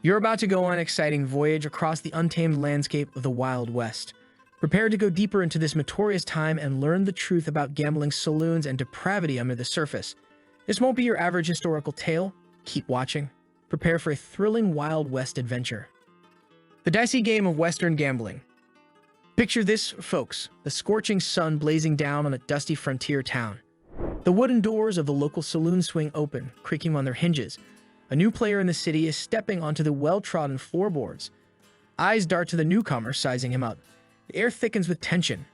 You're about to go on an exciting voyage across the untamed landscape of the Wild West. Prepare to go deeper into this notorious time and learn the truth about gambling saloons and depravity under the surface. This won't be your average historical tale. Keep watching. Prepare for a thrilling Wild West adventure. The dicey game of Western gambling. Picture this, folks, the scorching sun blazing down on a dusty frontier town. The wooden doors of the local saloon swing open, creaking on their hinges. A new player in the city is stepping onto the well-trodden floorboards. Eyes dart to the newcomer, sizing him up. The air thickens with tension.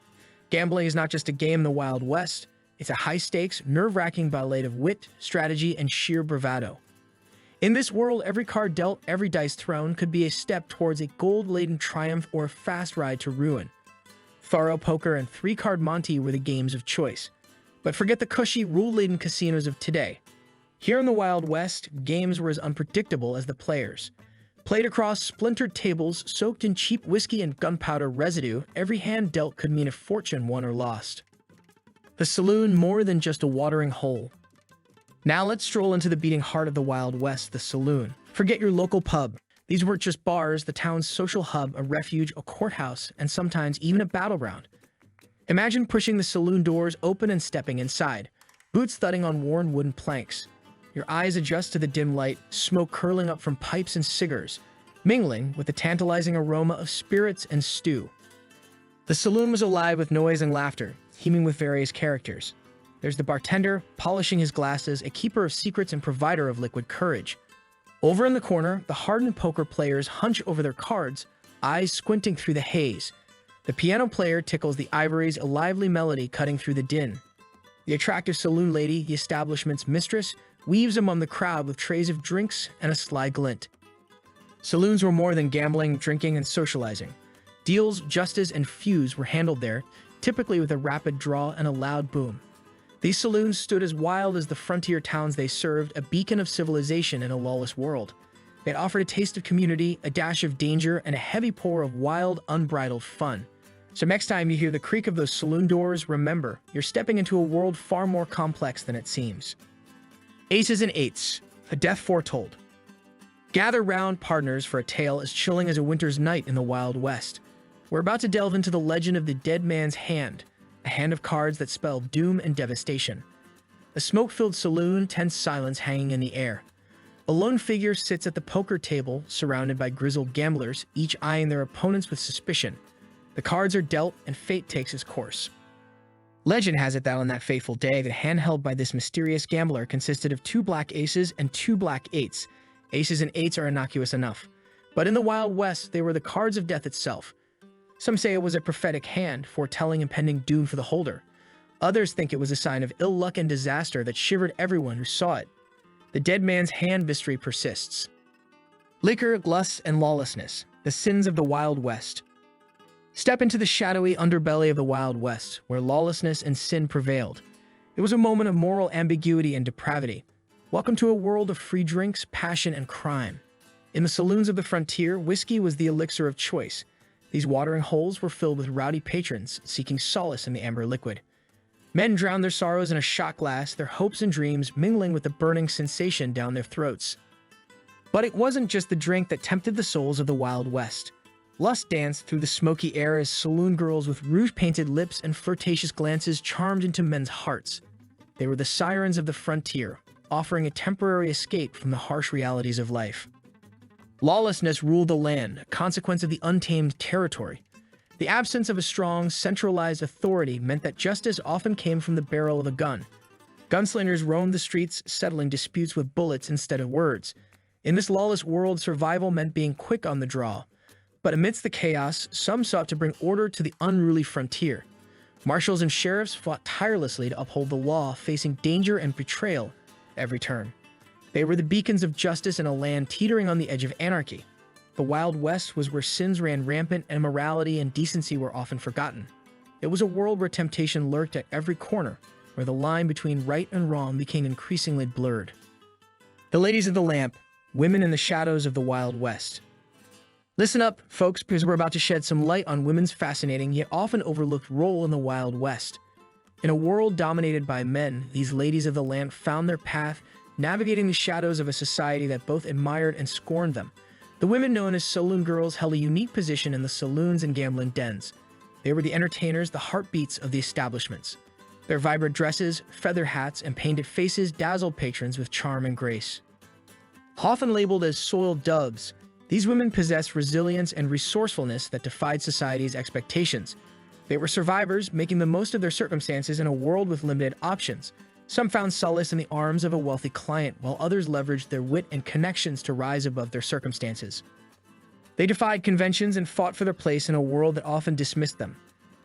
Gambling is not just a game in the Wild West. It's a high-stakes, nerve-wracking ballet of wit, strategy, and sheer bravado. In this world, every card dealt, every dice thrown could be a step towards a gold-laden triumph or a fast ride to ruin. Faro poker and three-card Monte were the games of choice. But forget the cushy, rule-laden casinos of today. Here in the Wild West, games were as unpredictable as the players. Played across splintered tables, soaked in cheap whiskey and gunpowder residue, every hand dealt could mean a fortune won or lost. The saloon more than just a watering hole. Now let's stroll into the beating heart of the Wild West, the saloon. Forget your local pub. These weren't just bars, the town's social hub, a refuge, a courthouse, and sometimes even a battleground. Imagine pushing the saloon doors open and stepping inside, boots thudding on worn wooden planks. Your eyes adjust to the dim light, smoke curling up from pipes and cigars, mingling with the tantalizing aroma of spirits and stew. The saloon was alive with noise and laughter, teeming with various characters. There's the bartender, polishing his glasses, a keeper of secrets and provider of liquid courage. Over in the corner, the hardened poker players hunch over their cards, eyes squinting through the haze. The piano player tickles the ivories, a lively melody cutting through the din. The attractive saloon lady, the establishment's mistress, weaves among the crowd with trays of drinks and a sly glint. Saloons were more than gambling, drinking, and socializing. Deals, justice, and feuds were handled there, typically with a rapid draw and a loud boom. These saloons stood as wild as the frontier towns they served, a beacon of civilization in a lawless world. They offered a taste of community, a dash of danger, and a heavy pour of wild, unbridled fun. So next time you hear the creak of those saloon doors, remember, you're stepping into a world far more complex than it seems. Aces and eights, a death foretold. Gather round, partners, for a tale as chilling as a winter's night in the Wild West. We're about to delve into the legend of the dead man's hand, a hand of cards that spell doom and devastation. A smoke-filled saloon, tense silence hanging in the air. A lone figure sits at the poker table, surrounded by grizzled gamblers, each eyeing their opponents with suspicion. The cards are dealt, and fate takes its course. Legend has it that on that fateful day, the hand held by this mysterious gambler consisted of 2 black aces and 2 black eights. Aces and eights are innocuous enough. But in the Wild West, they were the cards of death itself. Some say it was a prophetic hand, foretelling impending doom for the holder. Others think it was a sign of ill luck and disaster that shivered everyone who saw it. The dead man's hand mystery persists. Liquor, lust, and lawlessness, the sins of the Wild West. Step into the shadowy underbelly of the Wild West, where lawlessness and sin prevailed. It was a moment of moral ambiguity and depravity. Welcome to a world of free drinks, passion, and crime. In the saloons of the frontier, whiskey was the elixir of choice. These watering holes were filled with rowdy patrons seeking solace in the amber liquid. Men drowned their sorrows in a shot glass, their hopes and dreams mingling with the burning sensation down their throats. But it wasn't just the drink that tempted the souls of the Wild West. Lust danced through the smoky air as saloon girls with rouge-painted lips and flirtatious glances charmed into men's hearts. They were the sirens of the frontier, offering a temporary escape from the harsh realities of life. Lawlessness ruled the land, a consequence of the untamed territory. The absence of a strong, centralized authority meant that justice often came from the barrel of a gun. Gunslingers roamed the streets, settling disputes with bullets instead of words. In this lawless world, survival meant being quick on the draw. But amidst the chaos, some sought to bring order to the unruly frontier. Marshals and sheriffs fought tirelessly to uphold the law, facing danger and betrayal every turn. They were the beacons of justice in a land teetering on the edge of anarchy. The Wild West was where sins ran rampant and morality and decency were often forgotten. It was a world where temptation lurked at every corner, where the line between right and wrong became increasingly blurred. The ladies of the lamp, women in the shadows of the Wild West. Listen up, folks, because we're about to shed some light on women's fascinating yet often overlooked role in the Wild West. In a world dominated by men, these ladies of the lamp found their path, navigating the shadows of a society that both admired and scorned them. The women known as saloon girls held a unique position in the saloons and gambling dens. They were the entertainers, the heartbeats of the establishments. Their vibrant dresses, feather hats, and painted faces dazzled patrons with charm and grace. Often labeled as soiled doves, these women possessed resilience and resourcefulness that defied society's expectations. They were survivors, making the most of their circumstances in a world with limited options. Some found solace in the arms of a wealthy client, while others leveraged their wit and connections to rise above their circumstances. They defied conventions and fought for their place in a world that often dismissed them.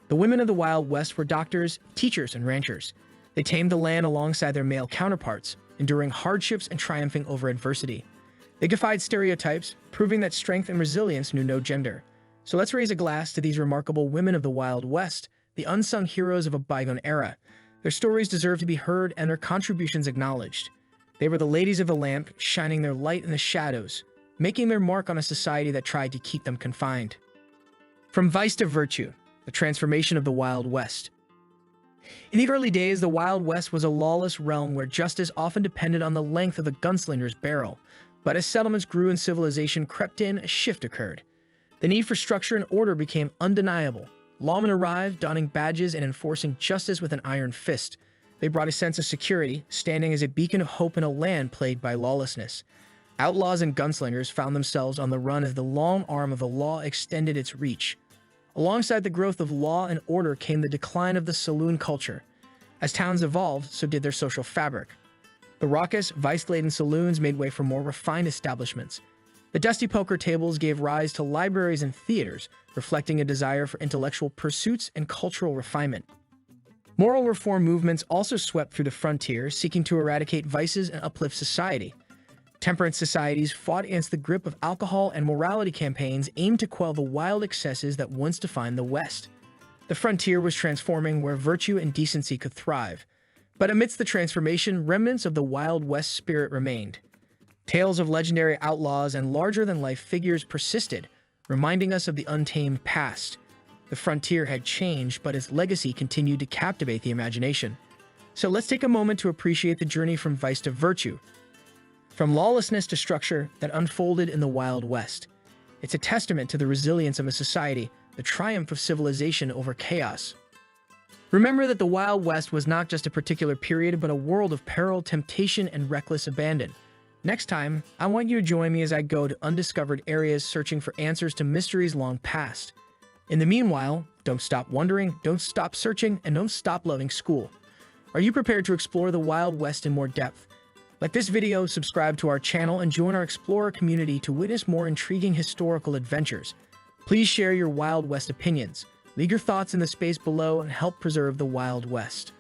The women of the Wild West were doctors, teachers, and ranchers. They tamed the land alongside their male counterparts, enduring hardships and triumphing over adversity. They defied stereotypes, proving that strength and resilience knew no gender. So let's raise a glass to these remarkable women of the Wild West, the unsung heroes of a bygone era. Their stories deserve to be heard and their contributions acknowledged. They were the ladies of the lamp, shining their light in the shadows, making their mark on a society that tried to keep them confined. From vice to virtue, the transformation of the Wild West. In the early days, the Wild West was a lawless realm where justice often depended on the length of the gunslinger's barrel. But as settlements grew and civilization crept in, a shift occurred. The need for structure and order became undeniable. Lawmen arrived, donning badges and enforcing justice with an iron fist. They brought a sense of security, standing as a beacon of hope in a land plagued by lawlessness. Outlaws and gunslingers found themselves on the run as the long arm of the law extended its reach. Alongside the growth of law and order came the decline of the saloon culture. As towns evolved, so did their social fabric. The raucous, vice-laden saloons made way for more refined establishments. The dusty poker tables gave rise to libraries and theaters, reflecting a desire for intellectual pursuits and cultural refinement. Moral reform movements also swept through the frontier, seeking to eradicate vices and uplift society. Temperance societies fought against the grip of alcohol, and morality campaigns aimed to quell the wild excesses that once defined the West. The frontier was transforming where virtue and decency could thrive. But amidst the transformation, remnants of the Wild West spirit remained. Tales of legendary outlaws and larger-than-life figures persisted, reminding us of the untamed past. The frontier had changed, but its legacy continued to captivate the imagination. So let's take a moment to appreciate the journey from vice to virtue, from lawlessness to structure that unfolded in the Wild West. It's a testament to the resilience of a society, the triumph of civilization over chaos. Remember that the Wild West was not just a particular period, but a world of peril, temptation, and reckless abandon. Next time, I want you to join me as I go to undiscovered areas searching for answers to mysteries long past. In the meanwhile, don't stop wondering, don't stop searching, and don't stop loving school. Are you prepared to explore the Wild West in more depth? Like this video, subscribe to our channel, and join our explorer community to witness more intriguing historical adventures. Please share your Wild West opinions. Leave your thoughts in the space below and help preserve the Wild West.